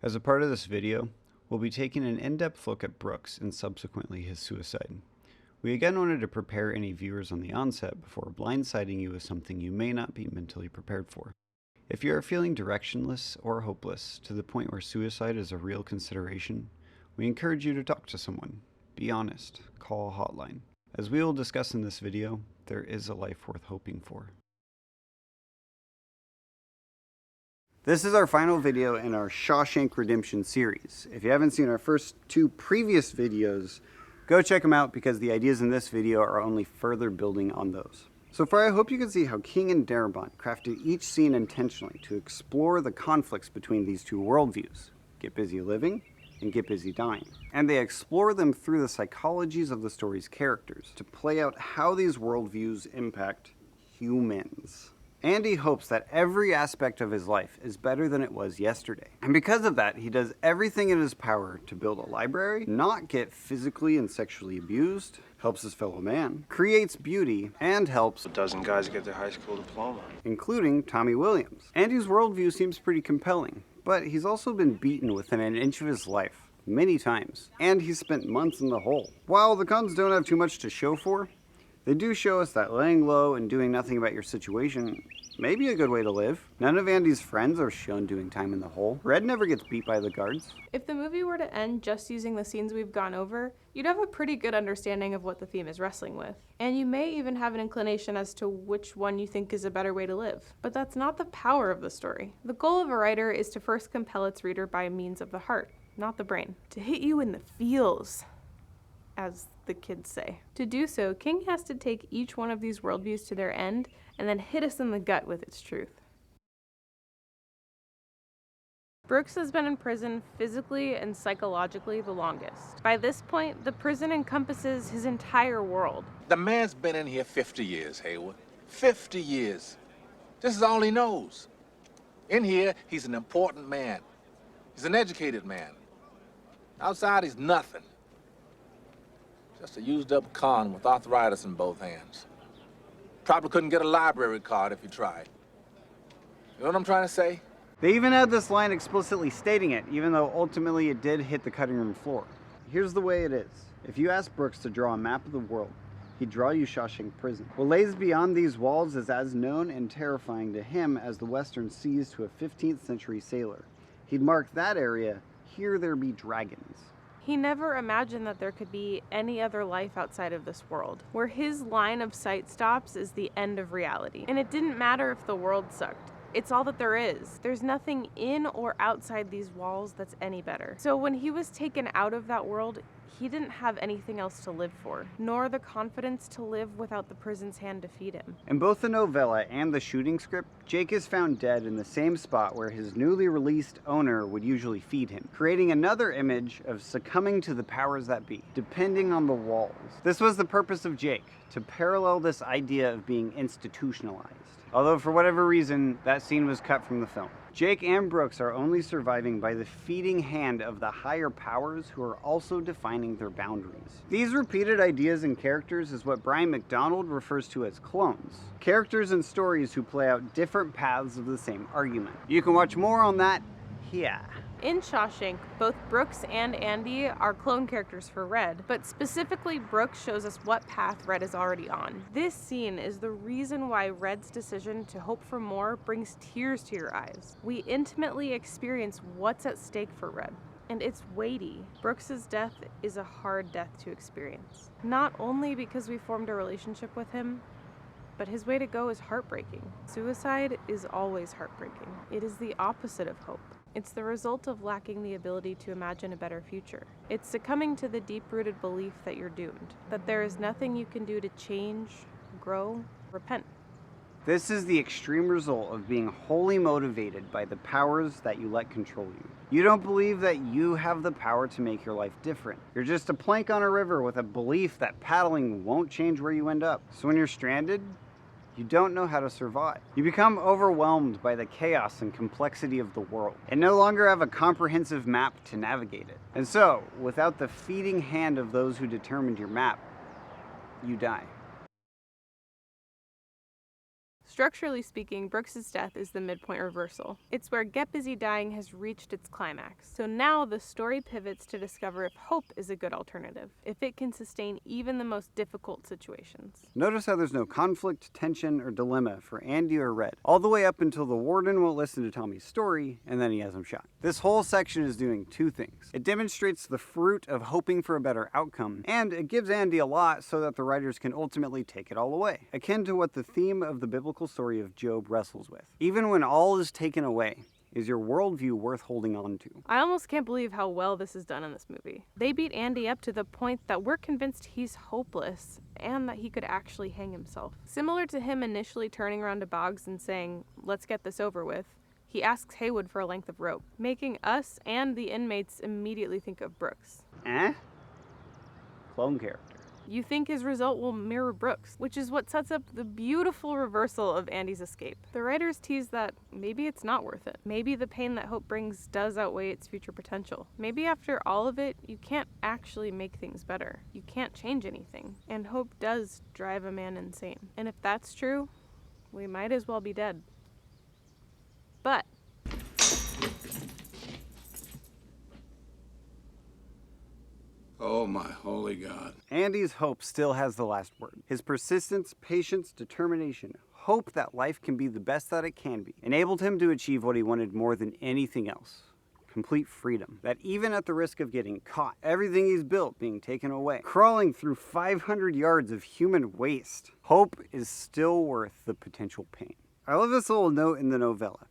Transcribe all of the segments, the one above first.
As a part of this video, we'll be taking an in-depth look at Brooks and subsequently his suicide. We again wanted to prepare any viewers on the onset before blindsiding you with something you may not be mentally prepared for. If you are feeling directionless or hopeless to the point where suicide is a real consideration, we encourage you to talk to someone. Be honest, call a hotline. As we will discuss in this video, there is a life worth hoping for. This is our final video in our Shawshank Redemption series. If you haven't seen our first two previous videos, go check them out because the ideas in this video are only further building on those. So far, I hope you can see how King and Darabont crafted each scene intentionally to explore the conflicts between these two worldviews, get busy living and get busy dying. And they explore them through the psychologies of the story's characters to play out how these worldviews impact humans. Andy hopes that every aspect of his life is better than it was yesterday. And because of that, he does everything in his power to build a library, not get physically and sexually abused, helps his fellow man, creates beauty, and helps a dozen guys get their high school diploma, including Tommy Williams. Andy's worldview seems pretty compelling, but he's also been beaten within an inch of his life many times, and he's spent months in the hole. While the cons don't have too much to show for, they do show us that laying low and doing nothing about your situation may be a good way to live. None of Andy's friends are shown doing time in the hole. Red never gets beat by the guards. If the movie were to end just using the scenes we've gone over, you'd have a pretty good understanding of what the theme is wrestling with. And you may even have an inclination as to which one you think is a better way to live. But that's not the power of the story. The goal of a writer is to first compel its reader by means of the heart, not the brain. To hit you in the feels, as the kids say. To do so, King has to take each one of these worldviews to their end and then hit us in the gut with its truth. Brooks has been in prison physically and psychologically the longest. By this point, the prison encompasses his entire world. The man's been in here 50 years, Haywood. 50 years. This is all he knows. In here, he's an important man. He's an educated man. Outside, he's nothing. Just a used-up con with arthritis in both hands. Probably couldn't get a library card if he tried. You know what I'm trying to say? They even had this line explicitly stating it, even though ultimately it did hit the cutting room floor. Here's the way it is. If you ask Brooks to draw a map of the world, he'd draw you Shawshank Prison. What lays beyond these walls is as known and terrifying to him as the western seas to a 15th century sailor. He'd mark that area, here there be dragons. He never imagined that there could be any other life outside of this world. Where his line of sight stops is the end of reality. And it didn't matter if the world sucked. It's all that there is. There's nothing in or outside these walls that's any better. So when he was taken out of that world, he didn't have anything else to live for, nor the confidence to live without the prison's hand to feed him. In both the novella and the shooting script, Jake is found dead in the same spot where his newly released owner would usually feed him, creating another image of succumbing to the powers that be, depending on the walls. This was the purpose of Jake, to parallel this idea of being institutionalized. Although for whatever reason, that scene was cut from the film. Jake and Brooks are only surviving by the feeding hand of the higher powers who are also defining their boundaries. These repeated ideas and characters is what Brian McDonald refers to as clones. Characters and stories who play out different paths of the same argument. You can watch more on that here. In Shawshank, both Brooks and Andy are clone characters for Red, but specifically Brooks shows us what path Red is already on. This scene is the reason why Red's decision to hope for more brings tears to your eyes. We intimately experience what's at stake for Red, and it's weighty. Brooks's death is a hard death to experience. Not only because we formed a relationship with him, but his way to go is heartbreaking. Suicide is always heartbreaking. It is the opposite of hope. It's the result of lacking the ability to imagine a better future. It's succumbing to the deep-rooted belief that you're doomed, that there is nothing you can do to change, grow, repent. This is the extreme result of being wholly motivated by the powers that you let control you. You don't believe that you have the power to make your life different. You're just a plank on a river with a belief that paddling won't change where you end up. So when you're stranded, you don't know how to survive. You become overwhelmed by the chaos and complexity of the world and no longer have a comprehensive map to navigate it. And so, without the feeding hand of those who determined your map, you die. Structurally speaking, Brooks's death is the midpoint reversal. It's where Get Busy Dying has reached its climax. So now the story pivots to discover if hope is a good alternative, if it can sustain even the most difficult situations. Notice how there's no conflict, tension, or dilemma for Andy or Red, all the way up until the warden won't listen to Tommy's story, and then he has him shot. This whole section is doing two things. It demonstrates the fruit of hoping for a better outcome, and it gives Andy a lot so that the writers can ultimately take it all away, akin to what the theme of the biblical story of Job wrestles with. Even when all is taken away, is your worldview worth holding on to? I almost can't believe how well this is done in this movie. They beat Andy up to the point that we're convinced he's hopeless and that he could actually hang himself. Similar to him initially turning around to Boggs and saying, "Let's get this over with," he asks Haywood for a length of rope, making us and the inmates immediately think of Brooks. Clone character. You think his result will mirror Brooks, which is what sets up the beautiful reversal of Andy's escape. The writers tease that maybe it's not worth it. Maybe the pain that hope brings does outweigh its future potential. Maybe after all of it, you can't actually make things better. You can't change anything. And hope does drive a man insane. And if that's true, we might as well be dead. But Oh my holy God. Andy's hope still has the last word. His persistence, patience, determination, hope that life can be the best that it can be, enabled him to achieve what he wanted more than anything else. Complete freedom. That even at the risk of getting caught, everything he's built being taken away, crawling through 500 yards of human waste, hope is still worth the potential pain. I love this little note in the novella.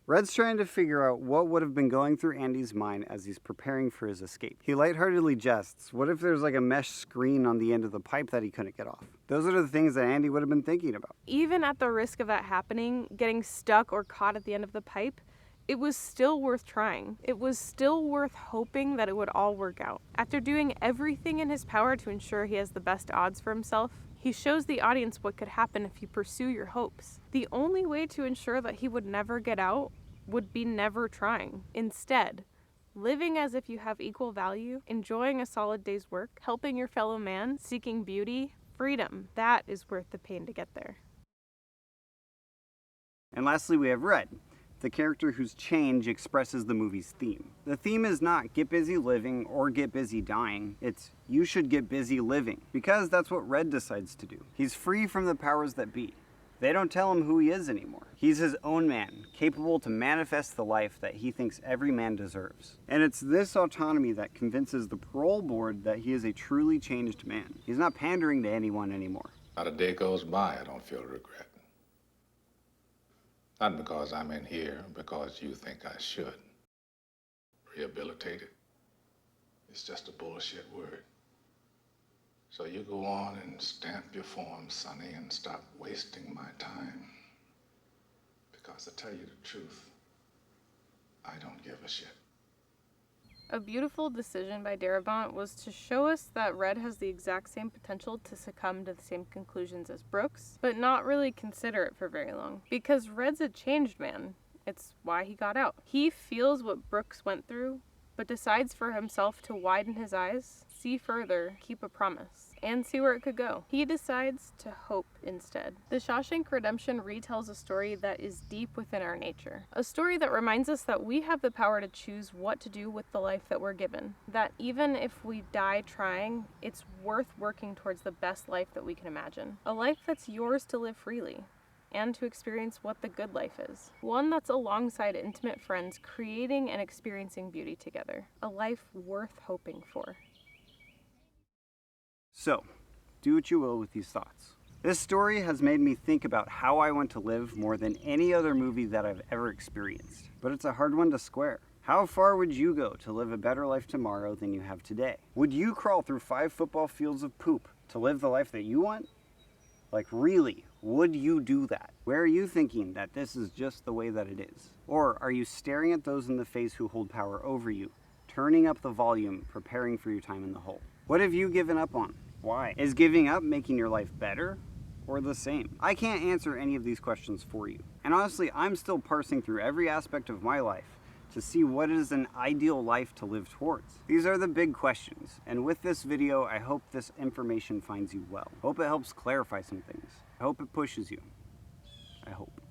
Red's trying to figure out what would have been going through Andy's mind as he's preparing for his escape. He lightheartedly jests, what if there's like a mesh screen on the end of the pipe that he couldn't get off? Those are the things that Andy would have been thinking about. even at the risk of that happening, getting stuck or caught at the end of the pipe, it was still worth trying. It was still worth hoping that it would all work out. After doing everything in his power to ensure he has the best odds for himself, he shows the audience what could happen if you pursue your hopes. The only way to ensure that he would never get out would be never trying. Instead, living as if you have equal value, enjoying a solid day's work, helping your fellow man, seeking beauty, freedom, that is worth the pain to get there. And lastly, we have Red, the character whose change expresses the movie's theme. The theme is not get busy living or get busy dying, it's you should get busy living, because that's what Red decides to do. He's free from the powers that be. They don't tell him who he is anymore. He's his own man, capable to manifest the life that he thinks every man deserves. And it's this autonomy that convinces the parole board that he is a truly changed man. He's not pandering to anyone anymore. Not a day goes by I don't feel regret. Not because I'm in here, because you think I should. Rehabilitated. It's just a bullshit word. So you go on and stamp your form, Sonny, and stop wasting my time. Because to tell you the truth, I don't give a shit. A beautiful decision by Darabont was to show us that Red has the exact same potential to succumb to the same conclusions as Brooks, but not really consider it for very long. Because Red's a changed man. It's why he got out. He feels what Brooks went through, but decides for himself to widen his eyes, see further, keep a promise, and see where it could go. He decides to hope instead. The Shawshank Redemption retells a story that is deep within our nature. A story that reminds us that we have the power to choose what to do with the life that we're given. That even if we die trying, it's worth working towards the best life that we can imagine. A life that's yours to live freely, and to experience what the good life is. One that's alongside intimate friends, creating and experiencing beauty together. A life worth hoping for. So, do what you will with these thoughts. This story has made me think about how I want to live more than any other movie that I've ever experienced. But it's a hard one to square. How far would you go to live a better life tomorrow than you have today? Would you crawl through 5 football fields of poop to live the life that you want? Like really, would you do that? Where are you thinking that this is just the way that it is? Or are you staring at those in the face who hold power over you, turning up the volume, preparing for your time in the hole? What have you given up on? Why? Is giving up making your life better or the same? I can't answer any of these questions for you. And honestly, I'm still parsing through every aspect of my life to see what is an ideal life to live towards. These are the big questions, and with this video, I hope this information finds you well. I hope it helps clarify some things. I hope it pushes you. I hope.